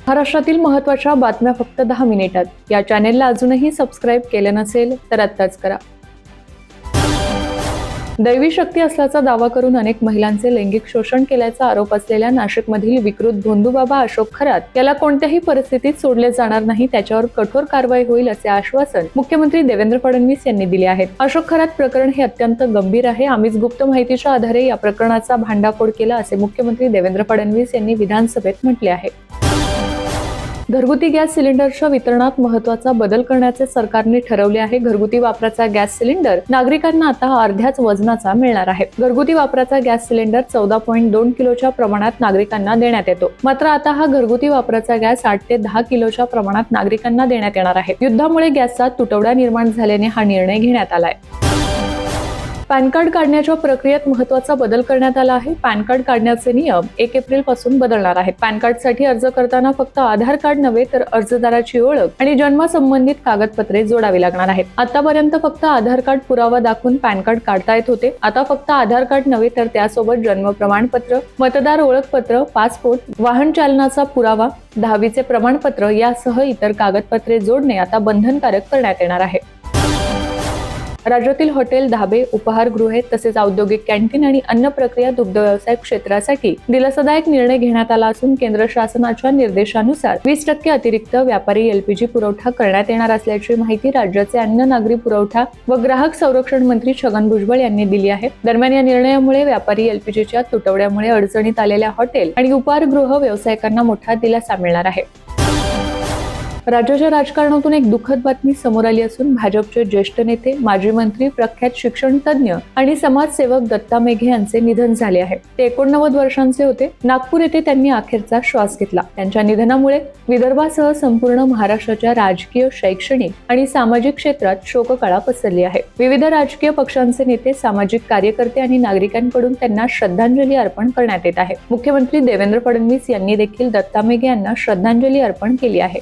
महाराष्ट्रातील महत्त्वाच्या बातम्या फक्त 10 मिनिटात. या चॅनेलला अजूनही सबस्क्राईब केले नसेल तर आत्ताच करा. दैवी शक्ती असल्याचा दावा करून अनेक महिलांचे लैंगिक शोषण केल्याचा आरोप असलेल्या नाशिकमधील विकृत भोंदूबाबा अशोक खरात याला कोणत्याही परिस्थितीत सोडले जाणार नाही, त्याच्यावर कठोर कारवाई होईल असे आश्वासन मुख्यमंत्री देवेंद्र फडणवीस यांनी दिले आहे. अशोक खरात प्रकरण हे अत्यंत गंभीर आहे. आम्हीच गुप्त माहितीच्या आधारे या प्रकरणाचा भांडाफोड केला असे मुख्यमंत्री देवेंद्र फडणवीस यांनी विधानसभेत म्हटले आहे. घरगुती गॅस सिलेंडरच्या वितरणात महत्त्वाचा बदल करण्याचे सरकारने ठरवले आहे. घरगुती वापराचा गॅस सिलेंडर नागरिकांना आता अर्ध्याच वजनाचा मिळणार आहे. घरगुती वापराचा गॅस सिलेंडर 14.2 किलोच्या प्रमाणात नागरिकांना देण्यात येतो. मात्र आता हा घरगुती वापराचा गॅस 8 ते 10 किलोच्या प्रमाणात नागरिकांना देण्यात येणार आहे. युद्धामुळे गॅसचा तुटवडा निर्माण झाल्याने हा निर्णय घेण्यात आलाय. पॅन कार्ड काढण्याच्या प्रक्रियेत महत्त्वाचा बदल करण्यात आला आहे. पॅन कार्ड काढण्याचे नियम 1 एप्रिल पासून बदलणार आहेत. पॅन कार्डसाठी अर्ज करताना फक्त आधार कार्ड नव्हे तर अर्जदाराची ओळख आणि जन्म संबंधित कागदपत्रे जोडावी लागणार आहेत. आतापर्यंत फक्त आधार कार्ड पुरावा दाखवून पॅन कार्ड काढता येत होते. आता फक्त आधार कार्ड नव्हे तर त्यासोबत जन्म प्रमाणपत्र, मतदार ओळखपत्र, पासपोर्ट, वाहन चालनाचा पुरावा, 10वीचे प्रमाणपत्र यासह इतर कागदपत्रे जोडणे आता बंधनकारक करण्यात येणार आहे. राज्यातील हॉटेल, धाबे, उपहारगृहे तसेच औद्योगिक कॅन्टीन आणि अन्न प्रक्रिया दुग्ध व्यवसाय क्षेत्रासाठी दिलासादायक निर्णय घेण्यात आला असून केंद्र शासनाच्या निर्देशानुसार 20% अतिरिक्त व्यापारी एलपीजी पुरवठा करण्यात येणार असल्याची माहिती राज्याचे अन्न, नागरी पुरवठा व ग्राहक संरक्षण मंत्री छगन भुजबळ यांनी दिली आहे. दरम्यान या निर्णयामुळे व्यापारी एलपीजीच्या तुटवड्यामुळे अडचणीत आलेल्या हॉटेल आणि उपहारगृह व्यावसायिकांना मोठा दिलासा मिळणार आहे. राज्याच्या राजकारणातून एक दुःखद बातमी समोर आली असून भाजपचे ज्येष्ठ नेते, माजी मंत्री, प्रख्यात शिक्षण तज्ज्ञ आणि समाजसेवक दत्ता मेघे यांचे निधन झाले आहे. ते 89 वर्षांचे होते. नागपूर येथे त्यांनी अखेरचा श्वास घेतला. त्यांच्या निधनामुळे विदर्भासह संपूर्ण महाराष्ट्राच्या राजकीय, शैक्षणिक आणि सामाजिक क्षेत्रात शोककळा पसरली आहे. विविध राजकीय पक्षांचे नेते, सामाजिक कार्यकर्ते आणि नागरिकांकडून त्यांना श्रद्धांजली अर्पण करण्यात येत आहे. मुख्यमंत्री देवेंद्र फडणवीस यांनी देखील दत्ता मेघे यांना श्रद्धांजली अर्पण केली आहे.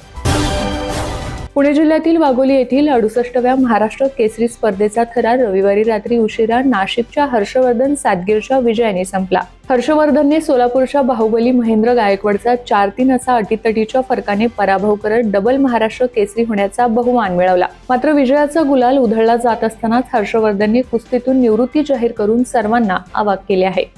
पुणे जिल्ह्यातील वाघोली येथील 68व्या महाराष्ट्र केसरी स्पर्धेचा थरार रविवारी रात्री उशिरा नाशिकच्या हर्षवर्धन सातगीरच्या विजयाने संपला. हर्षवर्धनने सोलापूरच्या बाहुबली महेंद्र गायकवाडचा 4-3 असा अटीतटीच्या फरकाने पराभव करत डबल महाराष्ट्र केसरी होण्याचा बहुमान मिळवला. मात्र विजयाचा गुलाल उधळला जात असतानाच हर्षवर्धनने कुस्तीतून निवृत्ती जाहीर करून सर्वांना अवाक केले आहे.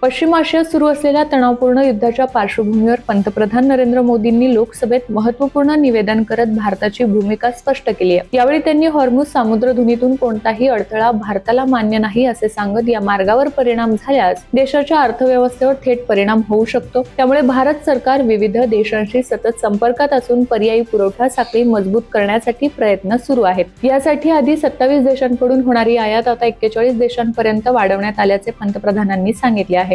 पश्चिम आशियात सुरू असलेल्या तणावपूर्ण युद्धाच्या पार्श्वभूमीवर पंतप्रधान नरेंद्र मोदींनी लोकसभेत महत्त्वपूर्ण निवेदन करत भारताची भूमिका स्पष्ट केली आहे. यावेळी त्यांनी हॉर्मुझ सामुद्रधुनीतून कोणताही अडथळा भारताला मान्य नाही असे सांगत या मार्गावर परिणाम झाल्यास देशाच्या अर्थव्यवस्थेवर थेट परिणाम होऊ शकतो. त्यामुळे भारत सरकार विविध देशांशी सतत संपर्कात असून पर्यायी पुरवठा साखळी मजबूत करण्यासाठी प्रयत्न सुरू आहेत. यासाठी आधी 27 देशांकडून होणारी आयात आता 41 देशांपर्यंत वाढवण्यात आल्याचे पंतप्रधानांनी सांगितले आहे.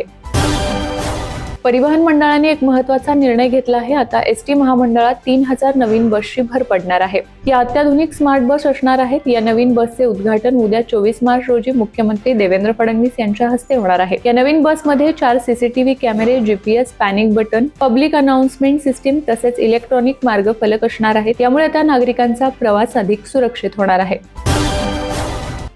परिवहन मंडळाने एक महत्त्वाचा निर्णय घेतला आहे. आता एसटी महामंडळात 3000 नवीन बसची भर पडणार आहे. या अत्याधुनिक स्मार्ट बस असणार आहेत. या नवीन बसचे उद्घाटन उद्या 24 मार्च रोजी मुख्यमंत्री देवेंद्र फडणवीस यांच्या हस्ते होणार आहे. या नवीन बसमध्ये 4 सीसीटीव्ही कॅमेरे, GPS, panic button, public announcement system तसेच इलेक्ट्रॉनिक मार्गफलक असणार आहेत. यामुळे आता नागरिकांचा प्रवास अधिक सुरक्षित होणार आहे.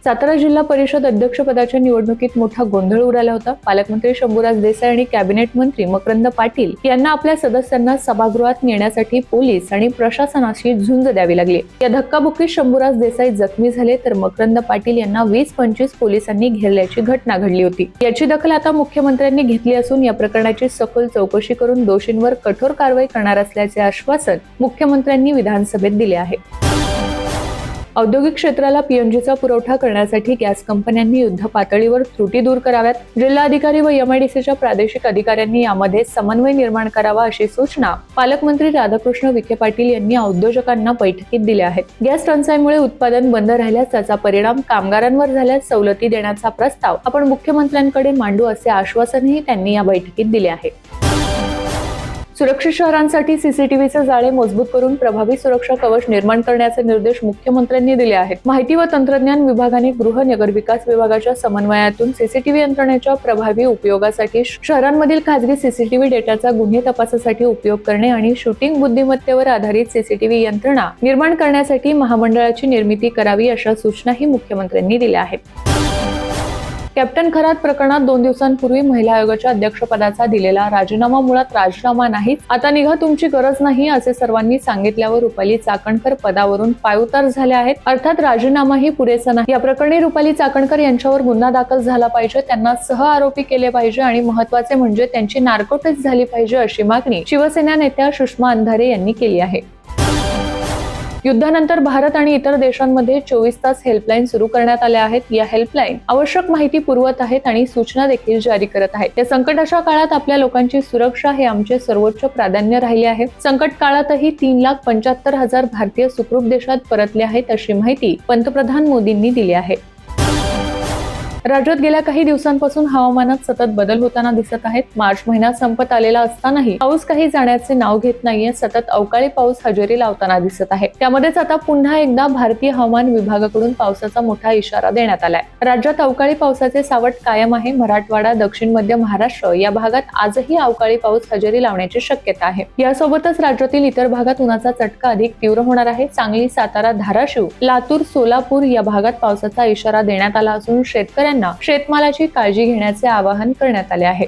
सातारा जिल्हा परिषद अध्यक्षपदाच्या निवडणुकीत मोठा गोंधळ उडाला होता. पालकमंत्री शंभूराज देसाई आणि कॅबिनेट मंत्री मकरंद पाटील यांना आपल्या सदस्यांना सभागृहात नेण्यासाठी पोलीस आणि प्रशासनाशी झुंज द्यावी लागली. या धक्काबुक्कीत शंभूराज देसाई जखमी झाले तर मकरंद पाटील यांना 20-25 पोलिसांनी घेरल्याची घटना घडली होती. याची दखल आता मुख्यमंत्र्यांनी घेतली असून या प्रकरणाची सखोल चौकशी करून दोषींवर कठोर कारवाई करणार असल्याचे आश्वासन मुख्यमंत्र्यांनी विधानसभेत दिले आहे. औद्योगिक क्षेत्राला पीएनजीचा पुरवठा करण्यासाठी गॅस कंपन्यांनी युद्ध पातळीवर त्रुटी दूर कराव्यात. जिल्हाधिकारी व एमआयडीसीच्या प्रादेशिक अधिकाऱ्यांनी यामध्ये समन्वय निर्माण करावा अशी सूचना पालकमंत्री राधाकृष्ण विखे पाटील यांनी उद्योजकांना बैठकीत दिल्या आहेत. गॅस टंचाईमुळे उत्पादन बंद राहिल्यास त्याचा परिणाम कामगारांवर झाल्यास सवलती देण्याचा प्रस्ताव आपण मुख्यमंत्र्यांकडे मांडू असे आश्वासनही त्यांनी या बैठकीत दिले आहे. सुरक्षित शहरांसाठी सीसीटीव्हीचे जाळे मजबूत करून प्रभावी सुरक्षा कवच निर्माण करण्याचे निर्देश मुख्यमंत्र्यांनी दिले आहेत. माहिती व तंत्रज्ञान विभागाने गृह नगरविकास विभागाच्या समन्वयातून सीसीटीव्ही यंत्रणेच्या प्रभावी उपयोगासाठी शहरांमधील खासगी सीसीटीव्ही डेटाचा गुन्हे तपासासाठी उपयोग करणे आणि शूटिंग बुद्धिमत्तेवर आधारित सीसीटीव्ही यंत्रणा निर्माण करण्यासाठी महामंडळाची निर्मिती करावी अशा सूचनाही मुख्यमंत्र्यांनी दिल्या आहेत. कॅप्टन खरात प्रकरणात 2 दिवसांपूर्वी महिला आयोगाच्या अध्यक्षपदाचा दिलेला राजीनामा मुळात राजीनामा नाहीच, आता निघा, तुमची गरज नाही, असे सर्वांनी सांगितल्यावर रुपाली चाकणकर पदावरून पायउतार झाल्या आहेत. अर्थात राजीनामाही पुरेसा नाही. या प्रकरणी रुपाली चाकणकर यांच्यावर गुन्हा दाखल झाला पाहिजे, त्यांना सह आरोपी केले पाहिजे आणि महत्त्वाचे म्हणजे त्यांची नार्को टेस्ट झाली पाहिजे, अशी मागणी शिवसेना नेत्या सुषमा अंधारे यांनी केली आहे. युद्धानंतर भारत आणि इतर देशांमध्ये 24 तास हेल्पलाईन सुरू करण्यात आल्या आहेत. या हेल्पलाईन आवश्यक माहिती पुरवत आहेत आणि सूचना देखील जारी करत आहेत. या संकटाच्या काळात आपल्या लोकांची सुरक्षा हे आमचे सर्वोच्च प्राधान्य राहिले आहे. संकट काळातही 3,75,000 भारतीय सुखरूप देशात परतले आहेत, अशी माहिती पंतप्रधान मोदींनी दिली आहे. राज्यात गेल्या काही दिवसांपासून हवामानात सतत बदल होताना दिसत आहेत. मार्च महिना संपत आलेला असतानाही पाऊस काही जाण्याचे नाव घेत नाहीये. सतत अवकाळी पाऊस हजेरी लावताना दिसत आहे. त्यामध्येच आता पुन्हा एकदा भारतीय हवामान विभागाकडून पावसाचा मोठा इशारा देण्यात आलाय. राज्यात अवकाळी पावसाचे सावट कायम आहे. मराठवाडा, दक्षिण मध्य महाराष्ट्र या भागात आजही अवकाळी पाऊस हजेरी लावण्याची शक्यता आहे. यासोबतच राज्यातील इतर भागात उन्हाचा चटका अधिक तीव्र होणार आहे. सांगली, सातारा, धाराशिव, लातूर, सोलापूर या भागात पावसाचा इशारा देण्यात आला असून शेतकऱ्यांना शेतमालाची काळजी घेण्याचे आवाहन करण्यात आले आहे.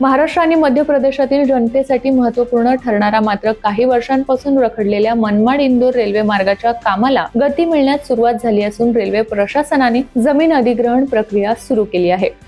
महाराष्ट्र आणि मध्य प्रदेशातील जनतेसाठी महत्त्वपूर्ण ठरणारा मात्र काही वर्षांपासून रखडलेल्या मनमाड-इंदोर रेल्वे मार्गाच्या कामाला गती मिळण्यास सुरुवात झाली असून रेल्वे प्रशासनाने जमीन अधिग्रहण प्रक्रिया सुरू केली आहे.